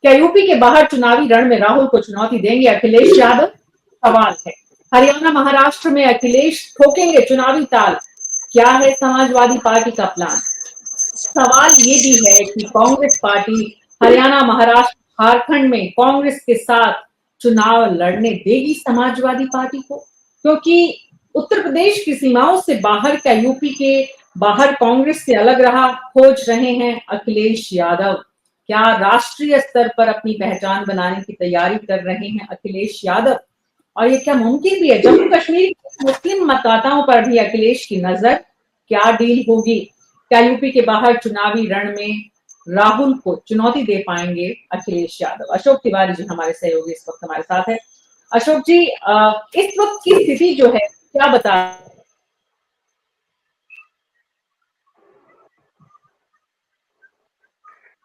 क्या यूपी के बाहर चुनावी रण में राहुल को चुनौती देंगे अखिलेश यादव? सवाल है। हरियाणा महाराष्ट्र में अखिलेश ठोकेंगे चुनावी ताल, क्या है समाजवादी पार्टी का प्लान? सवाल ये भी है कि कांग्रेस पार्टी हरियाणा महाराष्ट्र झारखंड में कांग्रेस के साथ चुनाव लड़ने देगी समाजवादी पार्टी को, क्योंकि उत्तर प्रदेश की सीमाओं से बाहर क्या यूपी के बाहर कांग्रेस से अलग रहा खोज रहे हैं अखिलेश यादव? क्या राष्ट्रीय स्तर पर अपनी पहचान बनाने की तैयारी कर रहे हैं अखिलेश यादव? और ये क्या मुमकिन भी है जम्मू कश्मीर के मुस्लिम मतदाताओं पर भी अखिलेश की नजर? क्या डील होगी? क्या यूपी के बाहर चुनावी रण में राहुल को चुनौती दे पाएंगे अखिलेश यादव? अशोक तिवारी जी हमारे सहयोगी इस वक्त हमारे साथ है। अशोक जी, इस वक्त की स्थिति जो है क्या बता?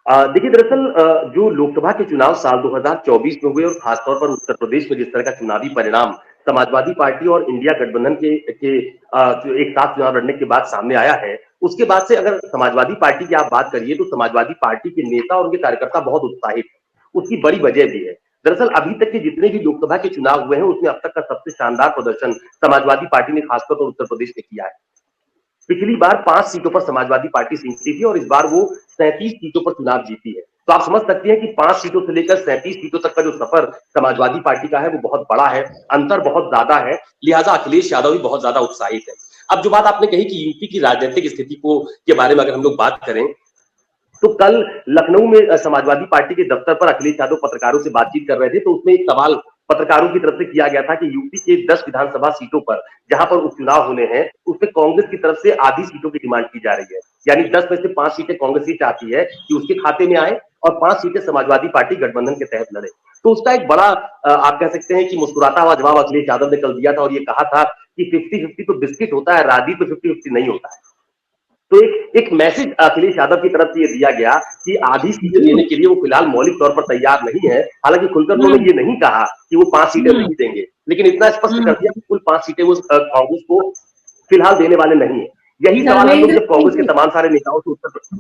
देखिए, दरअसल जो लोकसभा के चुनाव साल 2024 में हुए और खासतौर पर उत्तर प्रदेश में जिस तरह का चुनावी परिणाम समाजवादी पार्टी और इंडिया गठबंधन के जो एक साथ चुनाव लड़ने के बाद सामने आया है, उसके बाद से अगर समाजवादी पार्टी की आप बात करिए तो समाजवादी पार्टी के नेता और उनके कार्यकर्ता बहुत उत्साहित हैं। उसकी बड़ी वजह भी है। दरअसल अभी तक के जितने भी लोकसभा के चुनाव हुए हैं उसमें अब तक का सबसे शानदार प्रदर्शन समाजवादी पार्टी ने खासतौर पर उत्तर प्रदेश में किया है। पिछली बार 5 सीटों पर समाजवादी पार्टी जीती थी और इस बार वो 37 सीटों पर चुनाव जीती है। तो आप समझ सकते हैं कि 5 सीटों से लेकर 37 सीटों तक का जो सफर समाजवादी पार्टी का है वो बहुत बड़ा है, अंतर बहुत ज्यादा है, लिहाजा अखिलेश यादव भी बहुत ज्यादा उत्साहित है। अब जो बात आपने कही कि यूपी की राजनीतिक स्थिति को के बारे में अगर हम लोग बात करें तो कल लखनऊ में समाजवादी पार्टी के दफ्तर पर अखिलेश यादव पत्रकारों से बातचीत कर रहे थे, तो उसमें एक सवाल पत्रकारों की तरफ से किया गया था कि यूपी के 10 विधानसभा सीटों पर जहां पर उपचुनाव होने हैं उसमें कांग्रेस की तरफ से आधी सीटों की डिमांड की जा रही है, यानी 10 में से 5 सीटें कांग्रेस ही चाहती है कि उसके खाते में आए और 5 सीटें समाजवादी पार्टी गठबंधन के तहत लड़े। तो उसका एक बड़ा आप कह सकते हैं कि मुस्कुराता हुआ जवाब अखिलेश यादव ने कल दिया था और ये कहा था कि 50-50 तो बिस्किट होता है, राजनीति पे 50-50 नहीं होता है। तो एक मैसेज अखिलेश यादव की तरफ से ये दिया गया कि आधी सीटें देने के लिए वो फिलहाल मौलिक तौर पर तैयार नहीं है। हालांकि खुलकर उन्होंने ये नहीं कहा कि वो 5 सीटें नहीं देंगे, लेकिन इतना स्पष्ट कर दिया कि कुल 5 सीटें वो कांग्रेस को फिलहाल देने वाले नहीं है। यही सवाल हम लोग जब कांग्रेस के तमाम सारे नेताओं से उत्तर